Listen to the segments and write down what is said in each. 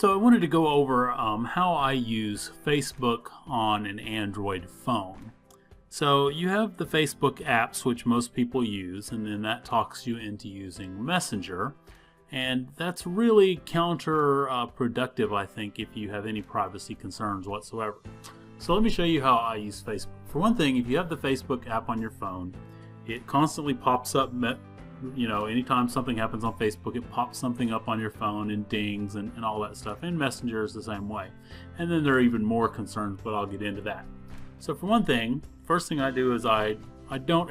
So I wanted to go over how I use Facebook on an Android phone. So you have the Facebook apps, which most people use, and then that talks you into using Messenger. And that's really counterproductive, I think, if you have any privacy concerns whatsoever. So let me show you how I use Facebook. For one thing, if you have the Facebook app on your phone, it constantly pops up, anytime something happens on Facebook, it pops something up on your phone and dings and all that stuff. And Messenger is the same way. And then there are even more concerns, but I'll get into that. So for one thing, first thing I do is you don't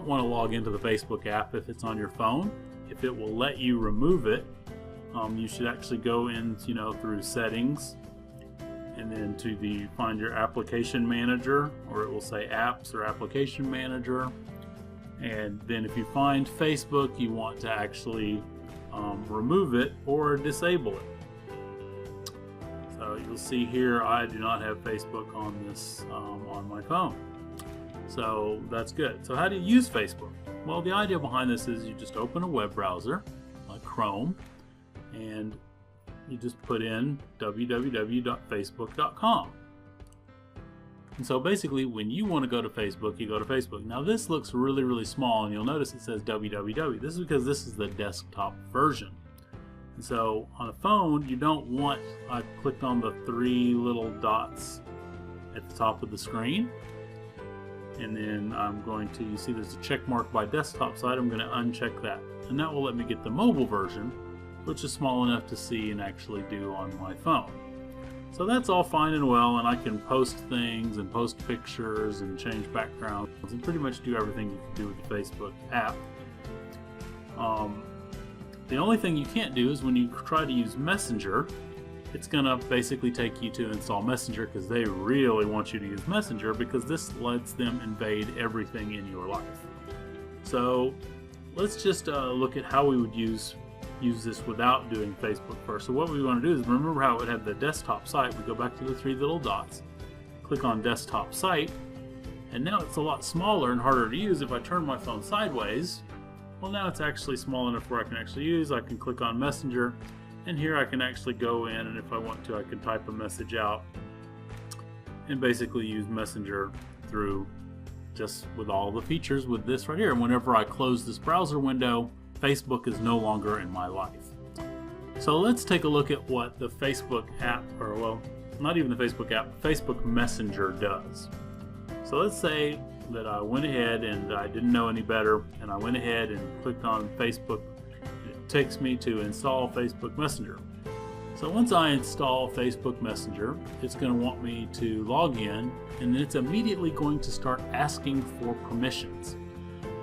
want to log into the Facebook app if it's on your phone. If it will let you remove it, you should actually go in, through settings, and then find your application manager, or it will say apps or application manager. And then if you find Facebook, you want to actually remove it or disable it. So you'll see here I do not have Facebook on this on my phone. So that's good. So how do you use Facebook? Well, the idea behind this is you just open a web browser like Chrome, and you just put in www.facebook.com. And so basically when you want to go to Facebook, you go to Facebook. Now this looks really, really small, and you'll notice it says www. This is because this is the desktop version. And so on a phone, you don't want, I clicked on the three little dots at the top of the screen. And then I'm going to, you see there's a check mark by desktop side, I'm going to uncheck that. And that will let me get the mobile version, which is small enough to see and actually do on my phone. So that's all fine and well, and I can post things and post pictures and change backgrounds and pretty much do everything you can do with the Facebook app. The only thing you can't do is when you try to use Messenger, it's going to basically take you to install Messenger, because they really want you to use Messenger, because this lets them invade everything in your life. So let's just look at how we would use this without doing Facebook first. So what we want to do is, remember how it would have the desktop site. We go back to the three little dots, click on desktop site, and now it's a lot smaller and harder to use. If I turn my phone sideways, well, now it's actually small enough where I can actually use. I can click on Messenger, and here I can actually go in, and if I want to, I can type a message out and basically use Messenger through just with all the features with this right here. And whenever I close this browser window, Facebook is no longer in my life. So let's take a look at what the Facebook app, or well, not even the Facebook app, Facebook Messenger does. So let's say that I went ahead and I didn't know any better, and I went ahead and clicked on Facebook. It takes me to install Facebook Messenger. So once I install Facebook Messenger, it's going to want me to log in, and then it's immediately going to start asking for permissions.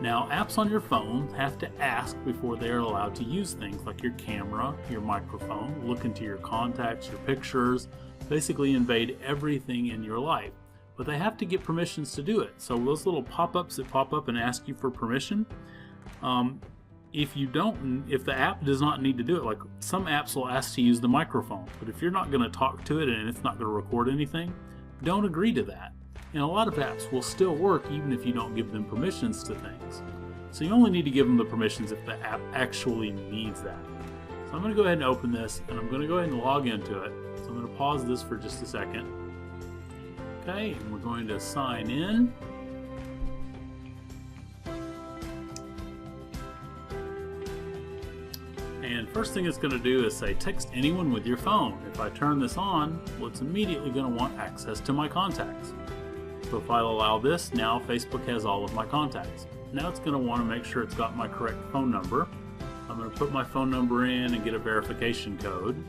Now, apps on your phone have to ask before they are allowed to use things like your camera, your microphone, look into your contacts, your pictures, basically invade everything in your life. But they have to get permissions to do it. So those little pop-ups that pop up and ask you for permission, if the app does not need to do it, like some apps will ask to use the microphone, but if you're not going to talk to it and it's not going to record anything, don't agree to that. And a lot of apps will still work even if you don't give them permissions to things. So you only need to give them the permissions if the app actually needs that. So I'm going to go ahead and open this, and I'm going to go ahead and log into it. So I'm going to pause this for just a second. Okay, and we're going to sign in. And first thing it's going to do is say text anyone with your phone. If I turn this on, well, it's immediately going to want access to my contacts. So if I allow this, now Facebook has all of my contacts. Now it's going to want to make sure it's got my correct phone number. I'm going to put my phone number in and get a verification code.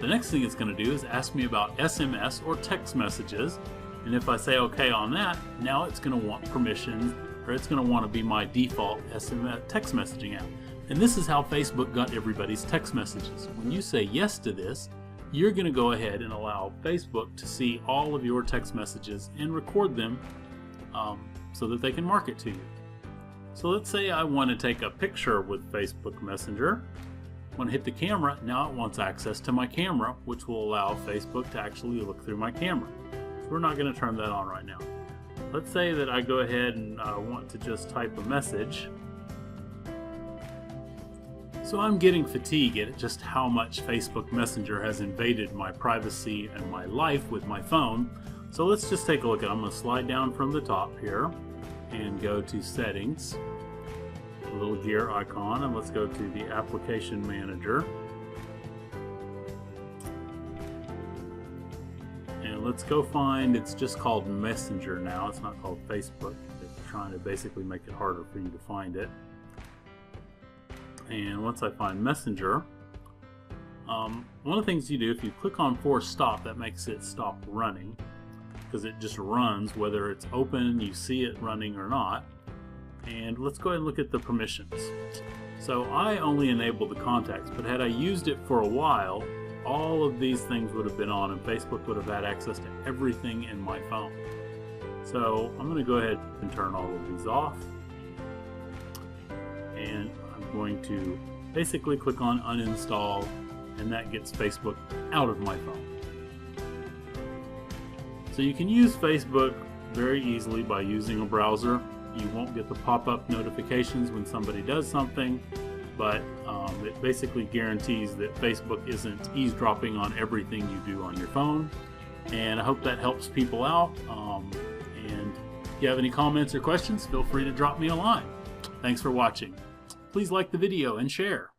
The next thing it's going to do is ask me about SMS or text messages. And if I say OK on that, now it's going to want permission, or it's going to want to be my default SMS text messaging app. And this is how Facebook got everybody's text messages. When you say yes to this, you're going to go ahead and allow Facebook to see all of your text messages and record them so that they can market to you. So let's say I want to take a picture with Facebook Messenger. When I hit the camera, now it wants access to my camera, which will allow Facebook to actually look through my camera. So we're not going to turn that on right now. Let's say that I go ahead and want to just type a message. So I'm getting fatigued at just how much Facebook Messenger has invaded my privacy and my life with my phone. So let's just take a look at it. I'm going to slide down from the top here and go to Settings, a little gear icon, and let's go to the Application Manager. And let's go find, it's just called Messenger now, it's not called Facebook. They're trying to basically make it harder for you to find it. And once I find Messenger, one of the things you do, if you click on Force Stop, that makes it stop running, because it just runs whether it's open, you see it running or not. And let's go ahead and look at the permissions. So I only enabled the contacts, but had I used it for a while, all of these things would have been on and Facebook would have had access to everything in my phone. So I'm going to go ahead and turn all of these off. And I'm going to basically click on uninstall, and that gets Facebook out of my phone. So you can use Facebook very easily by using a browser. You won't get the pop-up notifications when somebody does something, but it basically guarantees that Facebook isn't eavesdropping on everything you do on your phone. And I hope that helps people out. And if you have any comments or questions, feel free to drop me a line. Thanks for watching. Please like the video and share.